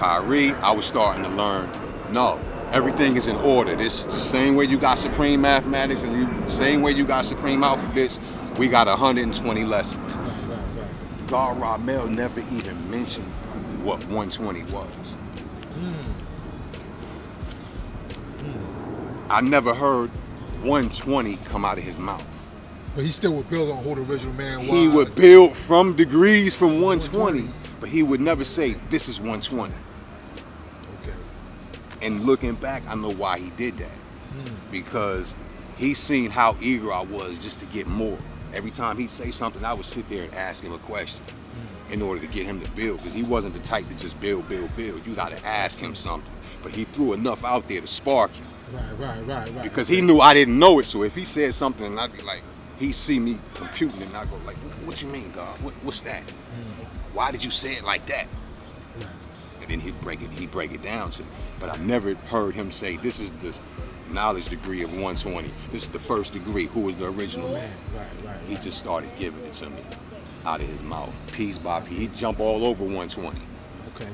Kyrie, I was starting to learn, no, everything is in order. This the same way you got supreme mathematics and you same way you got supreme alphabets, we got 120 lessons. God Ramel never even mentioned what 120 was. I never heard 120 come out of his mouth. But he still would build on who the original man was. He would build from degrees from 120, but he would never say, this is 120. Okay. And looking back, I know why he did that. Because he seen how eager I was just to get more. Every time he'd say something, I would sit there and ask him a question in order to get him to build, because he wasn't the type to just build. You gotta ask him something. But he threw enough out there to spark you. Right. Because he knew I didn't know it, so if he said something and I'd be like, he'd see me computing and I'd go like, what you mean, God? What's that? Why did you say it like that? And then he'd break it down to me. But I never heard him say, this is the knowledge degree of 120. This is the first degree. Who was the original man? Right. He just started giving it to me out of his mouth, piece by piece. He'd jump all over 120. Okay.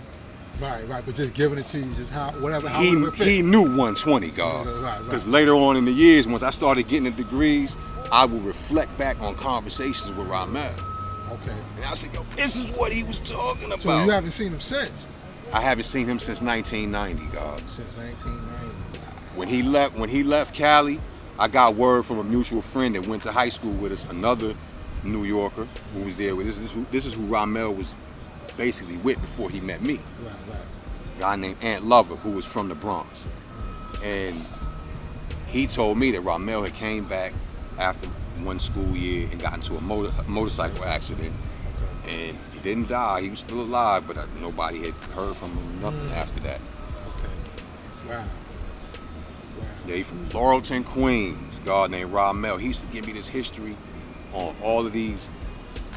Right, but just giving it to you, just how he knew 120, God. Because later on in the years, once I started getting the degrees, I would reflect back on conversations with Ramel. Okay. And I said, yo, this is what he was talking about. So you haven't seen him since? I haven't seen him since 1990, God. Since 1990. When he left Cali, I got word from a mutual friend that went to high school with us, another New Yorker who was there with us. This is who Ramel was basically with before he met me. Right. A guy named Ant Lover, who was from the Bronx. And he told me that Ramel had came back after one school year and got into a motorcycle accident. And he didn't die, he was still alive, but nobody had heard from him, nothing after that. Okay. Wow. Yeah, he's from Laurelton, Queens, a guy named Ramel. He used to give me this history on all of these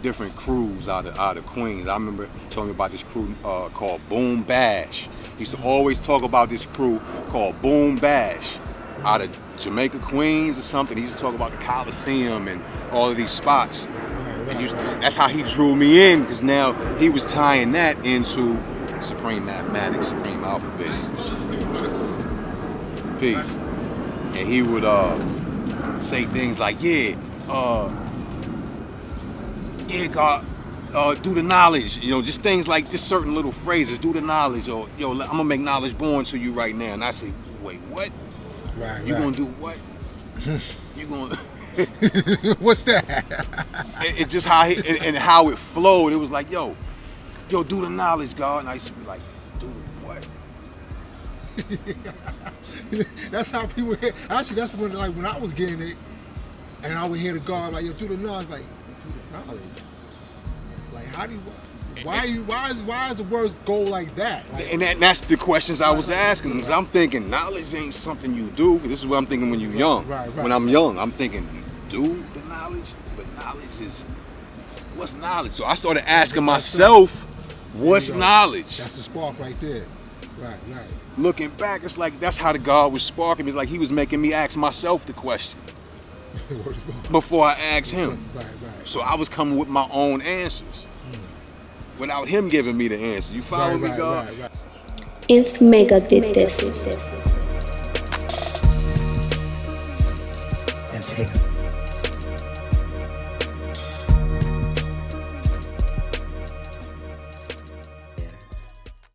different crews out of Queens. I remember he told me about this crew called Boom Bash. He used to always talk about this crew called Boom Bash out of Jamaica, Queens or something. He used to talk about the Coliseum and all of these spots. That's how he drew me in, because now he was tying that into supreme mathematics, supreme alphabets. Peace. And he would say things like, God, do the knowledge, just things like just certain little phrases, do the knowledge, or I'm gonna make knowledge born to you right now. And I say, wait, what? You gonna do what? You gonna what's that? It's just how how it flowed. It was like, yo, do the knowledge, God. And I used to be like, do the what? That's how people hear. Actually, that's when I was getting it, and I would hear the God like, yo, do the knowledge, like, do the knowledge. Like, how do you? Why is the words go like that? Like, and that's the questions I was asking, because I'm thinking knowledge ain't something you do. This is what I'm thinking when you're young. When I'm young, I'm thinking do the knowledge, but knowledge is, what's knowledge? So I started asking myself, what's knowledge? That's the spark right there. Right. Looking back, it's like that's how the God was sparking me. It's like he was making me ask myself the question before I asked him. Right. So I was coming with my own answers without him giving me the answer. You follow me, God? Right. If Mecca did this. And take